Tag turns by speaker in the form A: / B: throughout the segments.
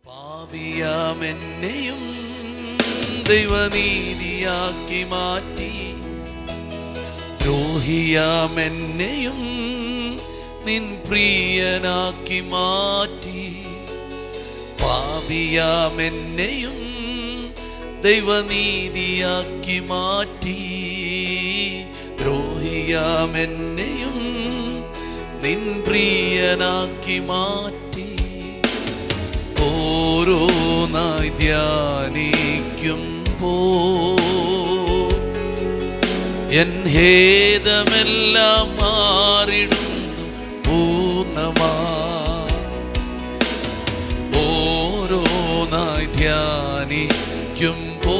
A: പാപിയാമെന്നെയും ദൈവനീതിയാക്കി മാറ്റി, ദ്രോഹിയാമെന്നെയും നിൻ പ്രിയനാക്കി മാറ്റി. പാപിയാമെന്നെയും ദൈവനീതിയാക്കി മാറ്റി, ദ്രോഹിയാമെന്നെയും നിൻ പ്രിയനാക്കി മാറ്റി. ഓരോന്നായി ധ്യാനിക്കുമ്പോ എൻ ഹേതമെല്ലാം മാറിടും പൂർണ്ണമാ. ഓരോന്നായി ധ്യാനിക്കുമ്പോ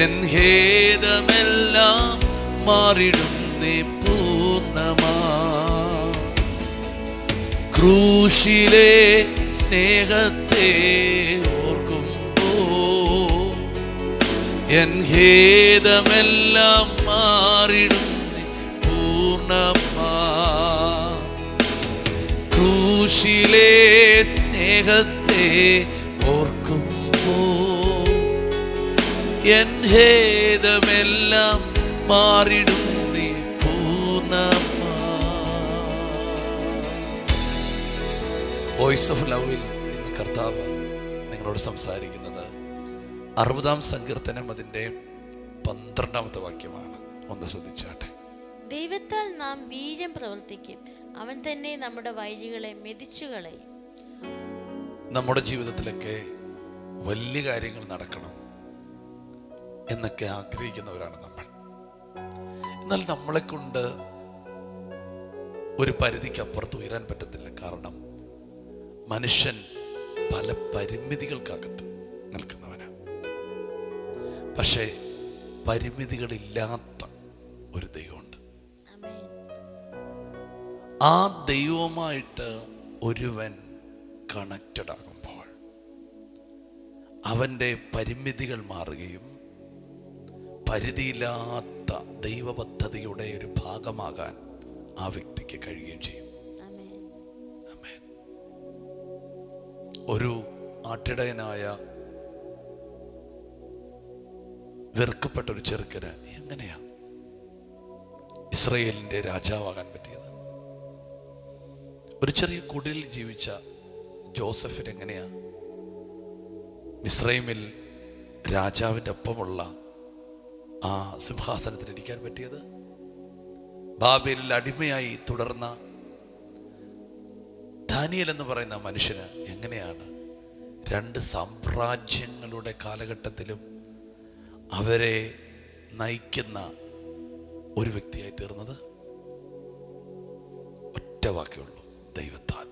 A: എൻ ഹേതമെല്ലാം മാറിടും പൂർണ്ണമാ. ക്രൂശിലെ സ്നേഹത്തെ ഓർക്കുമ്പോ എൻ ഹേതമെല്ലാം മാറിടും പൂർണ്ണമാ. ക്രൂശിലെ സ്നേഹത്തെ ഓർക്കുമ്പോ എൻ ഹേതമെല്ലാം മാറിടും പൂർണ്ണമാ. വോയിസ് ഓഫ് ലവിൽ ഇന്ന് കർത്താവ് നിങ്ങളോട് സംസാരിക്കുന്നത് 60-ാം സങ്കീർത്തനം അതിൻ്റെ 12-ാമത്തെ വാക്യമാണ്. ഒന്ന് ശ്രദ്ധിച്ചാട്ടെ.
B: ദൈവത്താൽ നാം വീര്യം പ്രവർത്തിക്കും, അവൻ തന്നെ നമ്മുടെ വൈരികളെ മെതിച്ചുകളയും.
A: നമ്മുടെ ജീവിതത്തിലൊക്കെ വലിയ കാര്യങ്ങൾ നടക്കണം എന്നൊക്കെ ആഗ്രഹിക്കുന്നവരാണ് നമ്മൾ. എന്നാൽ നമ്മളെ കൊണ്ട് ഒരു പരിധിക്ക് അപ്പുറത്ത് ഉയരാൻ പറ്റത്തില്ല. കാരണം മനുഷ്യൻ പല പരിമിതികൾക്കകത്ത് നിൽക്കുന്നവനാണ്. പക്ഷേ പരിമിതികളില്ലാത്ത ഒരു ദൈവമുണ്ട്. ആ ദൈവവുമായിട്ട് ഒരുവൻ കണക്റ്റഡ് ആകുമ്പോൾ അവൻ്റെ പരിമിതികൾ മാറുകയും പരിധിയില്ലാത്ത ദൈവ പദ്ധതിയുടെ ഒരു ഭാഗമാകാൻ ആ വ്യക്തിക്ക് കഴിയുകയും ചെയ്യും. ഒരു ആട്ടിടയനായ വെറുക്കപ്പെട്ട ഒരു ചെറുക്കന് എങ്ങനെയാ ഇസ്രായേലിന്റെ രാജാവാകാൻ പറ്റിയത്? ഒരു ചെറിയ കുടിലിൽ ജീവിച്ച ജോസഫിന് എങ്ങനെയാ മിസ്രൈമിൽ രാജാവിൻ്റെ ഒപ്പമുള്ള ആ സിംഹാസനത്തിൽ ഇരിക്കാൻ പറ്റിയത്? ബാബേലിൽ അടിമയായി തുടർന്ന ദാനിയേൽ എന്ന് പറയുന്ന മനുഷ്യന് എങ്ങനെയാണ് 2 സാമ്രാജ്യങ്ങളുടെ കാലഘട്ടത്തിലും അവരെ നയിക്കുന്ന ഒരു വ്യക്തിയായി തീർന്നത്? ഒറ്റ വാക്കേ ഉള്ളൂ, ദൈവത്താൽ.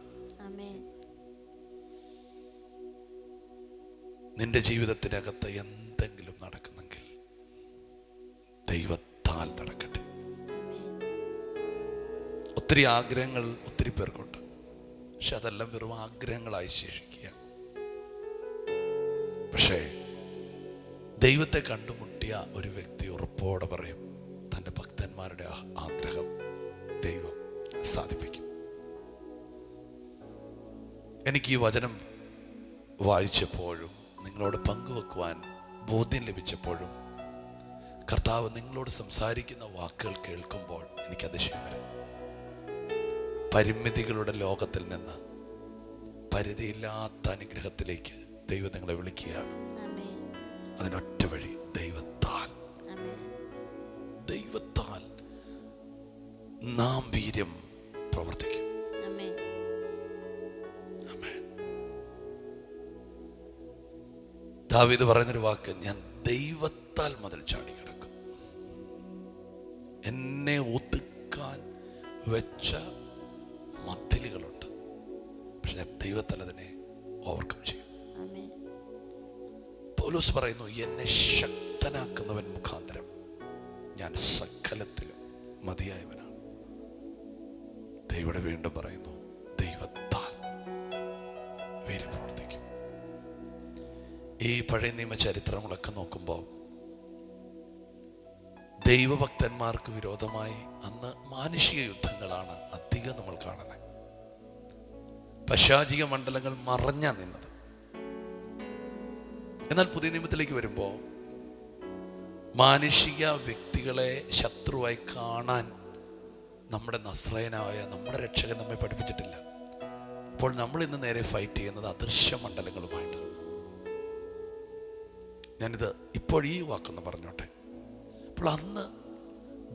A: നിന്റെ ജീവിതത്തിനകത്ത് എന്തെങ്കിലും നടക്കുന്നെങ്കിൽ ദൈവത്താൽ നടക്കട്ടെ. ഒത്തിരി ആഗ്രഹങ്ങൾ ഒത്തിരി പേർക്കുണ്ട്, പക്ഷെ അതെല്ലാം വെറും ആഗ്രഹങ്ങളായി ശേഷിക്കുക. പക്ഷേ ദൈവത്തെ കണ്ടുമുട്ടിയ ഒരു വ്യക്തി ഉറപ്പോടെ പറയും, തൻ്റെ ഭക്തന്മാരുടെ ആഗ്രഹം ദൈവം സാധിപ്പിക്കും. എനിക്ക് ഈ വചനം വായിച്ചപ്പോഴും നിങ്ങളോട് പങ്കുവെക്കുവാൻ ബോധ്യം ലഭിച്ചപ്പോഴും കർത്താവ് നിങ്ങളോട് സംസാരിക്കുന്ന വാക്കുകൾ കേൾക്കുമ്പോൾ എനിക്ക് അതിശയം വരുന്നു. പരിമിതികളുടെ ലോകത്തിൽ നിന്ന് പരിധിയില്ലാത്ത അനുഗ്രഹത്തിലേക്ക് ദൈവം നിങ്ങളെ വിളിക്കുകയാണ്. അതിനൊറ്റ വഴി, ദൈവത്താൽ. ദൈവത്താൽ നാം വീര്യം പ്രവർത്തിക്കും. ദാവീദ് പറയുന്നൊരു വാക്ക്, ഞാൻ ദൈവത്താൽ മതിൽ ചാടി കിടക്കും. എന്നെ ഒതുക്കാൻ വെച്ച മതിലുകളുണ്ട്, പക്ഷെ ഞാൻ ദൈവത്താൽ അതിനെ ഓവർകം ചെയ്യും. പൗലോസ് പറയുന്നു, എന്നെ ശക്തനാക്കുന്നവൻ മുഖാന്തരം ഞാൻ സകലത്തിലും മതിയായവനാണ്. ദൈവം വീണ്ടും പറയുന്നു, ദൈവത്താൽ വീര്യം പ്രവർത്തിക്കും. ഈ പഴയ നിയമ ചരിത്രങ്ങളൊക്കെ നോക്കുമ്പോൾ ദൈവഭക്തന്മാർക്ക് വിരോധമായി അന്ന് മാനുഷിക യുദ്ധങ്ങളാണ് അധികം നമ്മൾ കാണുന്നത്. പൈശാചിക മണ്ഡലങ്ങൾ മറഞ്ഞാ നിന്നത്. എന്നാൽ പുതിയ നിയമത്തിലേക്ക് വരുമ്പോൾ മാനുഷിക വ്യക്തികളെ ശത്രുവായി കാണാൻ നമ്മുടെ നസ്രയനായ നമ്മുടെ രക്ഷകൻ നമ്മെ പഠിപ്പിച്ചിട്ടില്ല. അപ്പോൾ നമ്മൾ ഇന്ന് നേരെ ഫൈറ്റ് ചെയ്യുന്നത് അദൃശ്യ മണ്ഡലങ്ങളുമായിട്ട്. ഞാനിത് ഇപ്പോൾ ഈ വാക്കൊന്ന് പറഞ്ഞോട്ടെ. അപ്പോൾ അന്ന്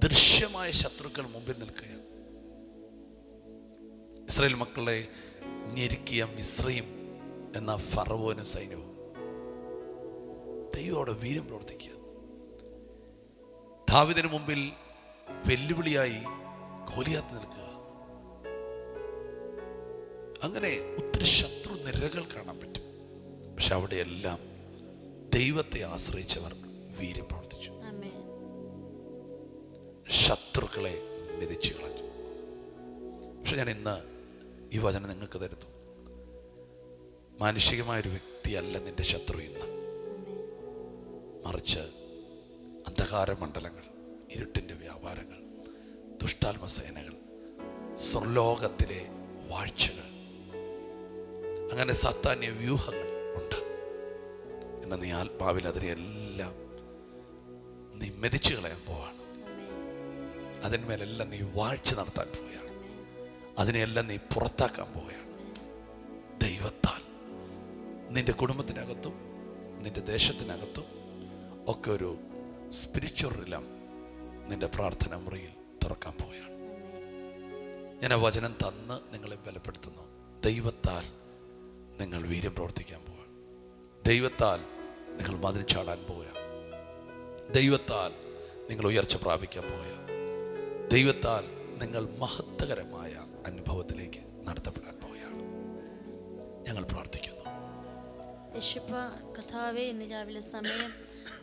A: ദൃശ്യമായ ശത്രുക്കൾ മുമ്പിൽ നിൽക്കുക. ഇസ്രായേൽ മക്കളെ ഞെരുക്കിയ മിസ്രയീം എന്ന ഫറവോനും സൈന്യവും ദൈവത്തോടെ വീര്യം പ്രവർത്തിക്കുക. ദാവീദിന് മുമ്പിൽ വെല്ലുവിളിയായി ഗോലിയാത്ത് നിൽക്കുക. അങ്ങനെ ഒത്തിരി ശത്രു നിരകൾ കാണാൻ പറ്റും. പക്ഷെ അവിടെയെല്ലാം ദൈവത്തെ ആശ്രയിച്ചവർ വീര്യം പ്രവർത്തിച്ചു. ശത്രുക്കളെ മെതിച്ചു കളഞ്ഞു. പക്ഷെ ഞാൻ ഇന്ന് ഈ വചനം നിങ്ങൾക്ക് തരുന്നു. മാനുഷികമായൊരു വ്യക്തിയല്ല നിന്റെ ശത്രു ഇന്ന്, മറിച്ച് അന്ധകാര മണ്ഡലങ്ങൾ, ഇരുട്ടിൻ്റെ വ്യാപാരങ്ങൾ, ദുഷ്ടാത്മസേനകൾ, സ്വർലോകത്തിലെ വാഴ്ചകൾ, അങ്ങനെ സാത്താന്യ വ്യൂഹങ്ങൾ ഉണ്ട്. എന്നാൽ നീ ആത്മാവിൽ അതിനെല്ലാം നീ മെതിച്ചു കളയാൻ പോവാണ്. അതിന്മേലെല്ലാം നീ വാഴ്ച നടത്താൻ പോവുകയാണ്. അതിനെല്ലാം നീ പുറത്താക്കാൻ പോവുകയാണ്. ദൈവത്താൽ നിന്റെ കുടുംബത്തിനകത്തും നിന്റെ ദേശത്തിനകത്തും ഒക്കെ ഒരു സ്പിരിച്വൽ റിലം നിന്റെ പ്രാർത്ഥന മുറിയിൽ തുറക്കാൻ പോവുകയാണ്. ഞാൻ ആ വചനം തന്ന് നിങ്ങളെ ബലപ്പെടുത്തുന്നു. ദൈവത്താൽ നിങ്ങൾ വീര്യം പ്രവർത്തിക്കാൻ പോവുകയാണ്. ദൈവത്താൽ നിങ്ങൾ മതിൽ ചാടാൻ പോവുകയാണ്. ദൈവത്താൽ നിങ്ങൾ ഉയർച്ച പ്രാപിക്കാൻ പോവുകയാണ്. ദൈവത്താൽ നിങ്ങൾ മഹത്വകരമായ അനുഭവത്തിലേക്ക് നടത്തപ്പെടാൻ പോവുകയാണ്. ഞങ്ങൾ പ്രാർത്ഥിക്കുന്നു.
B: യേശുപ്പ കർത്താവേ, ഇന്ന് രാവിലെ സമയം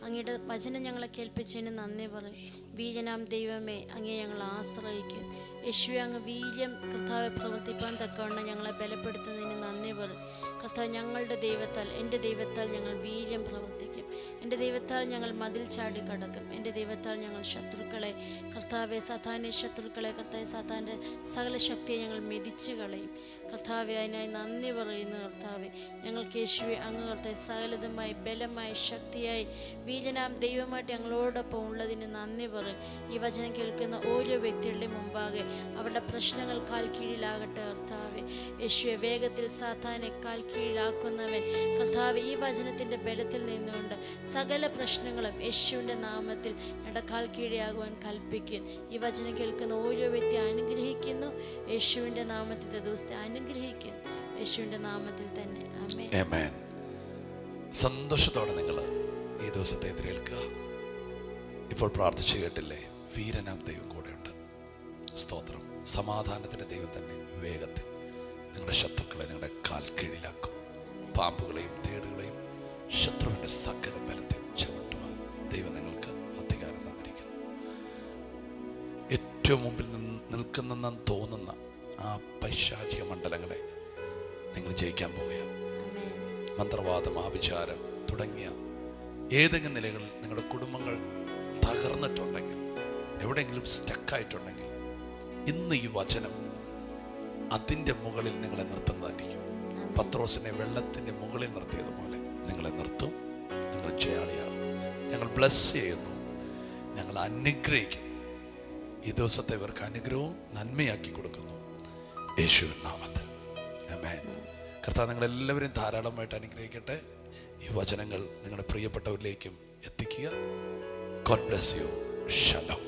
B: അങ്ങയുടെ വചനം ഞങ്ങളെ കേൾപ്പിച്ചതിന് നന്ദി പറയും. വീര്യനാം ദൈവമേ, അങ്ങേ ഞങ്ങൾ ആശ്രയിക്കും. യേശുവെ, അങ്ങ് വീര്യം കർത്താവെ പ്രവർത്തിപ്പാൻ തക്കവണ്ണം ഞങ്ങളെ ബലപ്പെടുത്തുന്നതിന് നന്ദി പറയും. കർത്താവ്, ഞങ്ങളുടെ ദൈവത്താൽ, എൻ്റെ ദൈവത്താൽ ഞങ്ങൾ വീര്യം പ്രവർത്തിക്കും. എൻ്റെ ദൈവത്താൽ ഞങ്ങൾ മതിൽ ചാടി കടക്കും. എൻ്റെ ദൈവത്താൽ ഞങ്ങൾ ശത്രുക്കളെ, കർത്താവെ സാത്താന്യ ശത്രുക്കളെ, കർത്താവ് സാത്താൻ്റെ സകല ശക്തിയെ ഞങ്ങൾ മെതിച്ചു കളയും. കർത്താവെ, അതിനായി നന്ദി പറയുന്നു. കർത്താവെ, ഞങ്ങൾക്ക് യേശുവെ അങ്ങ് കർത്താവ് സകലതുമായി ബലമായി ശക്തിയായി വീര്യനാം ദൈവമായിട്ട് ഞങ്ങളോടൊപ്പം ഉള്ളതിന് നന്ദി പറയും. ഈ വചനം കേൾക്കുന്ന ഓരോ വ്യക്തികളുടെ മുമ്പാകെ അവരുടെ പ്രശ്നങ്ങൾ കാൽ കീഴിലാകട്ടെ. കർത്താവെ, യേശുവെ വേഗത്തിൽ സാത്താനെ കാൽ കീഴിലാക്കുന്നവൻ, കർത്താവ് ഈ വചനത്തിൻ്റെ ബലത്തിൽ നിന്നുകൊണ്ട് സകല പ്രശ്നങ്ങളും യേശുവിൻ്റെ നാമത്തിൽ ഞങ്ങളുടെ കാൽ കീഴിയാകുവാൻ കൽപ്പിക്കും. ഈ വചനം കേൾക്കുന്ന ഓരോ വ്യക്തി അനുഗ്രഹിക്കുന്നു. യേശുവിൻ്റെ നാമത്തിൽ ദിവസത്തെ അനുഗ്രഹിക്കുന്നു. യേശുവിൻ്റെ നാമത്തിൽ തന്നെ ആമേൻ.
A: സന്തോഷത്തോടെ നിങ്ങൾ ഈ ദിവസത്തെ എതിരേൽക്കുക. ഇപ്പോൾ പ്രാർത്ഥിച്ചു കേട്ടില്ലേ? വീരനാം ദൈവം കൂടെയുണ്ട്. സ്തോത്രം. സമാധാനത്തിൻ്റെ ദൈവം തന്നെ വേഗത്തിൽ നിങ്ങളുടെ ശത്രുക്കളെ നിങ്ങളുടെ കാൽ കീഴിലാക്കും. പാമ്പുകളെയും തേടുകളെയും ശത്രുവിൻ്റെ സകല ബലത്തെ ചവിട്ടുവാൻ ദൈവം നിങ്ങൾക്ക് അധികാരം തന്നിരിക്കുന്നു. ഏറ്റവും മുമ്പിൽ നിൽക്കുന്നെന്ന് തോന്നുന്ന ആ പൈശാചിക മണ്ഡലങ്ങളെ നിങ്ങൾ ജയിക്കാൻ പോവുകയാണ്. മന്ത്രവാദം, ആഭിചാരം തുടങ്ങിയ ഏതെങ്കിലും നിലകളിൽ നിങ്ങളുടെ കുടുംബങ്ങൾ തകർന്നിട്ടുണ്ടെങ്കിൽ, എവിടെയെങ്കിലും സ്റ്റക്കായിട്ടുണ്ടെങ്കിൽ, ഇന്ന് ഈ വചനം അതിൻ്റെ മുകളിൽ നിങ്ങളെ നിർത്തുന്നതായിരിക്കും. പത്രോസിനെ വെള്ളത്തിൻ്റെ മുകളിൽ നിർത്തിയതുപോലെ നിങ്ങളെ നിർത്തും. നിങ്ങൾ ജയാളിയാകും. ഞങ്ങൾ ബ്ലസ് ചെയ്യുന്നു, ഞങ്ങൾ അനുഗ്രഹിക്കുന്നു. ഈ ദിവസത്തെ ഇവർക്ക് അനുഗ്രഹവും നന്മയാക്കി കൊടുക്കുന്നു യേശുവിൻ നാമത്തിൽ. ആമേൻ. കർത്താവ് നിങ്ങളെല്ലാവരെയും ധാരാളമായിട്ട് അനുഗ്രഹിക്കട്ടെ. ഈ വചനങ്ങൾ നിങ്ങളുടെ പ്രിയപ്പെട്ടവരിലേക്കും എത്തിക്കുക. God bless you. ഷലോം.